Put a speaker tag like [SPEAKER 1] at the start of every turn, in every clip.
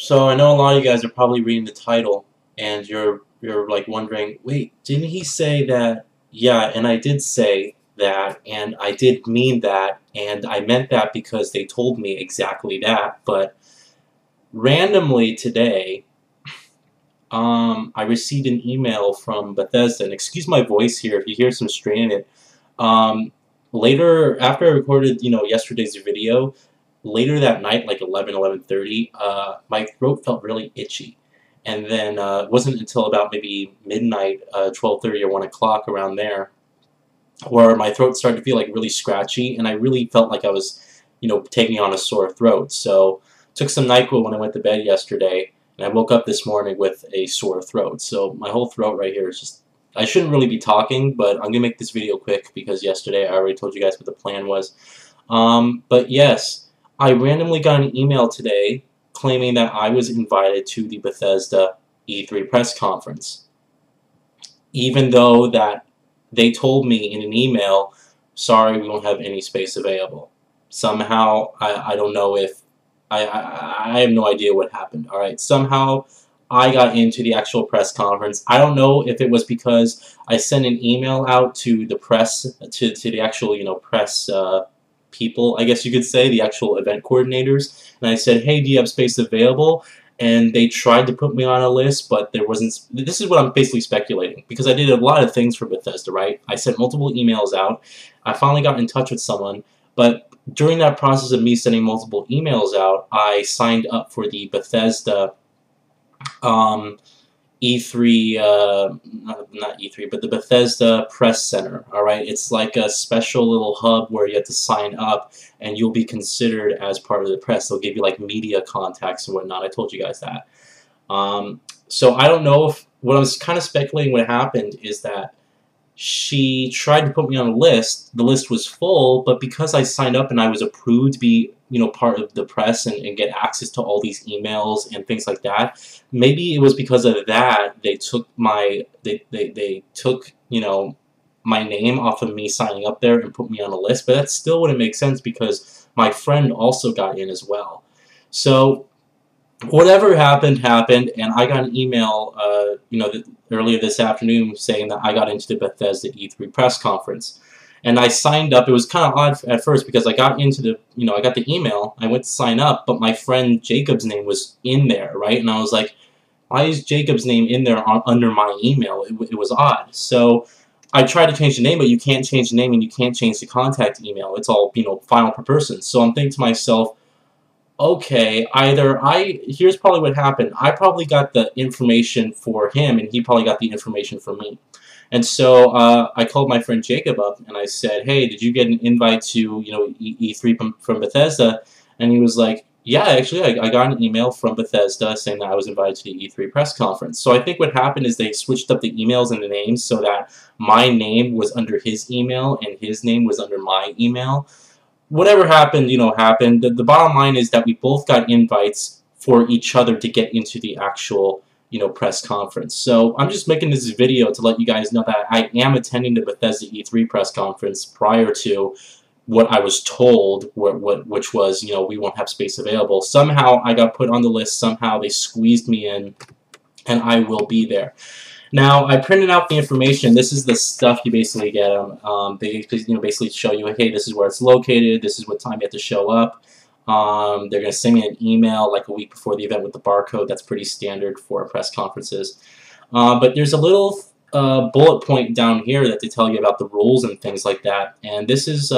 [SPEAKER 1] So I know a lot of you guys are probably reading the title and you're like wondering, wait, didn't he say that? Yeah, and I did say that, and I did mean that, and I meant that because they told me exactly that. But randomly today, I received an email from Bethesda, and excuse my voice here if you hear some strain in it. Um, Later, after I recorded, yesterday's video, later that night, like 11:30, my throat felt really itchy. And then it wasn't until about maybe midnight, 12:30 or 1 o'clock around there, where my throat started to feel like really scratchy, and I really felt like I was, taking on a sore throat. So took some NyQuil when I went to bed yesterday, and I woke up this morning with a sore throat. So my whole throat right here is just, I shouldn't really be talking, but I'm going to make this video quick because yesterday I already told you guys what the plan was. But yes, I randomly got an email today claiming that I was invited to the Bethesda E3 press conference, even though that they told me in an email, sorry, we don't have any space available. Somehow, I don't know if, I have no idea what happened, alright? Somehow, I got into the actual press conference. I don't know if it was because I sent an email out to the press, to the actual, press people, I guess you could say, the actual event coordinators, and I said, hey, do you have space available? And they tried to put me on a list, but there wasn't. This is what I'm basically speculating, because I did a lot of things for Bethesda, right? I sent multiple emails out. I finally got in touch with someone, but during that process of me sending multiple emails out, I signed up for the Bethesda E3, not E3, but the Bethesda Press Center, alright? It's like a special little hub where you have to sign up and you'll be considered as part of the press. They'll give you like media contacts and whatnot. I told you guys that. So I don't know if, what I was kind of speculating what happened is that she tried to put me on a list. The list was full, but because I signed up and I was approved to be, part of the press and get access to all these emails and things like that, maybe it was because of that they took they took, my name off of me signing up there and put me on a list. But that still wouldn't make sense because my friend also got in as well. So whatever happened, happened, and I got an email, earlier this afternoon saying that I got into the Bethesda E3 press conference. And I signed up. It was kind of odd at first because I got into the, I got the email, I went to sign up, but my friend Jacob's name was in there, right? And I was like, why is Jacob's name in there under my email? It was odd. So I tried to change the name, but you can't change the name and you can't change the contact email. It's all, final per person. So I'm thinking to myself, okay, here's probably what happened. I probably got the information for him, and he probably got the information for me. And so I called my friend Jacob up, and I said, hey, did you get an invite to, E3 from Bethesda? And he was like, yeah, actually, I got an email from Bethesda saying that I was invited to the E3 press conference. So I think what happened is they switched up the emails and the names so that my name was under his email and his name was under my email. Whatever happened, happened. The bottom line is that we both got invites for each other to get into the actual, press conference. So I'm just making this video to let you guys know that I am attending the Bethesda E3 press conference prior to what I was told, which was, we won't have space available. Somehow I got put on the list. Somehow they squeezed me in, and I will be there. Now, I printed out the information. This is the stuff you basically get. They basically show you, hey, this is where it's located. This is what time you have to show up. They're going to send me an email like a week before the event with the barcode. That's pretty standard for press conferences. But there's a little bullet point down here that they tell you about the rules and things like that. And this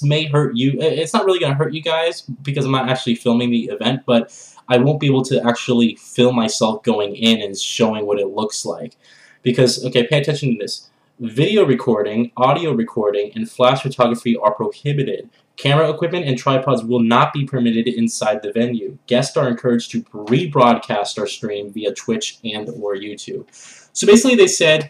[SPEAKER 1] may hurt you. It's not really going to hurt you guys because I'm not actually filming the event, but I won't be able to actually film myself going in and showing what it looks like. Because, okay, pay attention to this. Video recording, audio recording, and flash photography are prohibited. Camera equipment and tripods will not be permitted inside the venue. Guests are encouraged to rebroadcast our stream via Twitch and or YouTube. So basically they said,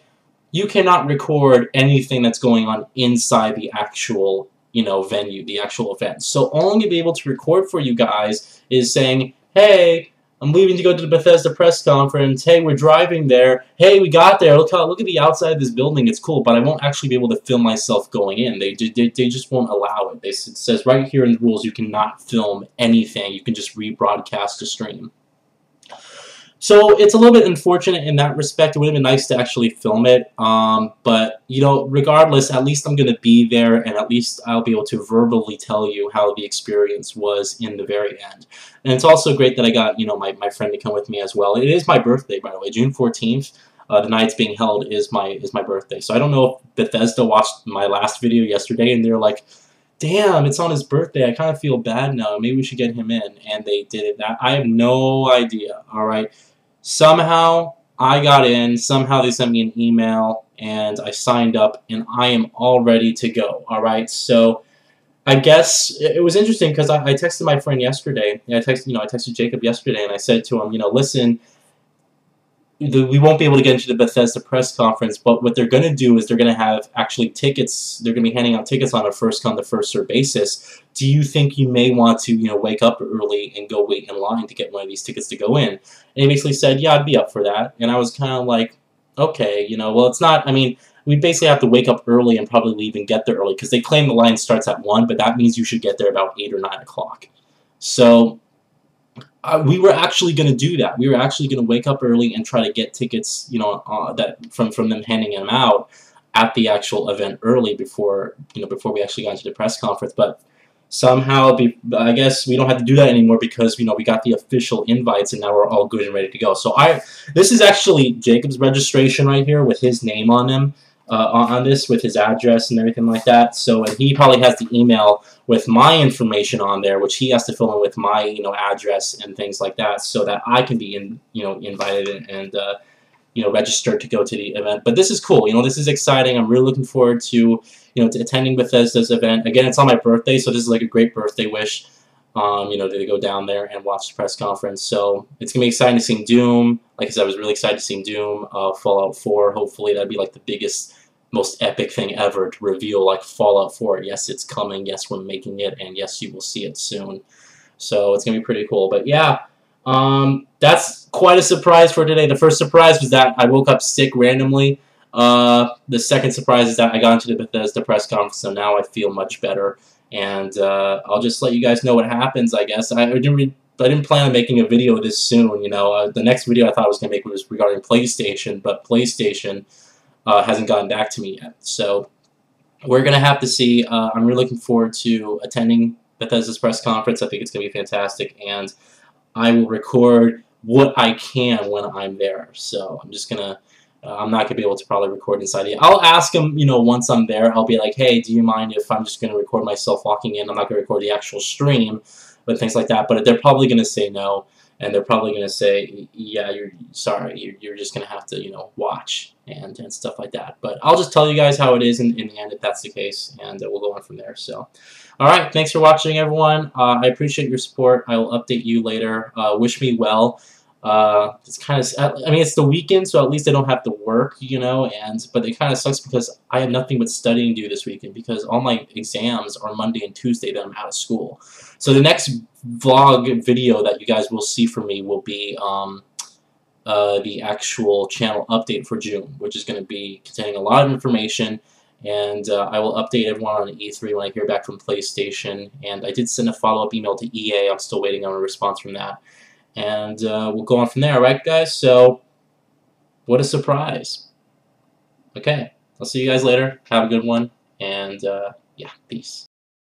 [SPEAKER 1] you cannot record anything that's going on inside the actual, venue, the actual event. So all I'm going to be able to record for you guys is saying, hey, I'm leaving to go to the Bethesda press conference. Hey, we're driving there. Hey, we got there. Look at the outside of this building. It's cool, but I won't actually be able to film myself going in. They just won't allow it. It says right here in the rules you cannot film anything. You can just rebroadcast a stream. So it's a little bit unfortunate in that respect. It would have been nice to actually film it, but you know, regardless, at least I'm going to be there, and at least I'll be able to verbally tell you how the experience was in the very end. And it's also great that I got, you know, my friend to come with me as well. It is my birthday, by the way, June 14th. The night it's being held is my birthday. So I don't know if Bethesda watched my last video yesterday and they're like, damn, it's on his birthday. I kind of feel bad now. Maybe we should get him in. And they did it. I have no idea. All right. Somehow I got in. Somehow they sent me an email and I signed up and I am all ready to go. All right. So I guess it was interesting because I texted my friend yesterday. I texted Jacob yesterday and I said to him, you know, listen, we won't be able to get into the Bethesda press conference, but what they're going to do is they're going to have actually tickets. They're going to be handing out tickets on a first-come, first-served basis. Do you think you may want to, you know, wake up early and go wait in line to get one of these tickets to go in? And he basically said, yeah, I'd be up for that. And I was kind of like, okay, you know, well, it's not, I mean, we basically have to wake up early and probably leave and get there early because they claim the line starts at 1, but that means you should get there about 8 or 9 o'clock. So we were actually going to do that. We were actually going to wake up early and try to get tickets, you know, that from them handing them out at the actual event early before we actually got into the press conference. But somehow, I guess we don't have to do that anymore because, you know, we got the official invites and now we're all good and ready to go. So this is actually Jacob's registration right here with his name on him. On this with his address and everything like that. So and he probably has the email with my information on there, which he has to fill in with my, you know, address and things like that, so that I can be invited and you know, registered to go to the event. But this is cool. You know, this is exciting. I'm really looking forward to, you know, to attending Bethesda's event. Again, it's on my birthday, so this is like a great birthday wish. You know, to go down there and watch the press conference. So it's gonna be exciting to see Doom. Like I said, I was really excited to see Doom, Fallout 4. Hopefully, that'd be like the biggest, most epic thing ever to reveal, like Fallout 4. Yes, it's coming. Yes, we're making it, and yes, you will see it soon. So it's gonna be pretty cool. But yeah, that's quite a surprise for today. The first surprise was that I woke up sick randomly. The second surprise is that I got into the Bethesda press conference, so now I feel much better. And I'll just let you guys know what happens, I guess. I didn't plan on making a video this soon, you know. The next video I thought I was going to make was regarding PlayStation, but PlayStation hasn't gotten back to me yet. So we're going to have to see. I'm really looking forward to attending Bethesda's press conference. I think it's going to be fantastic, and I will record what I can when I'm there. So I'm just going to I'm not going to be able to probably record inside it. I'll ask them, you know, once I'm there, I'll be like, hey, do you mind if I'm just going to record myself walking in? I'm not going to record the actual stream, but things like that. But they're probably going to say no, and they're probably going to say, yeah, you're sorry, you're just going to have to, you know, watch and stuff like that. But I'll just tell you guys how it is in the end if that's the case, and we'll go on from there. So, all right, thanks for watching, everyone. I appreciate your support. I will update you later. Wish me well. It's kind of, I mean, it's the weekend, so at least I don't have to work, you know, but it kind of sucks because I have nothing but studying to do this weekend because all my exams are Monday and Tuesday that I'm out of school. So the next vlog video that you guys will see from me will be the actual channel update for June, which is going to be containing a lot of information, and I will update everyone on E3 when I hear back from PlayStation, and I did send a follow-up email to EA. I'm still waiting on a response from that. And we'll go on from there, alright guys? So, what a surprise. Okay, I'll see you guys later. Have a good one, and yeah, peace.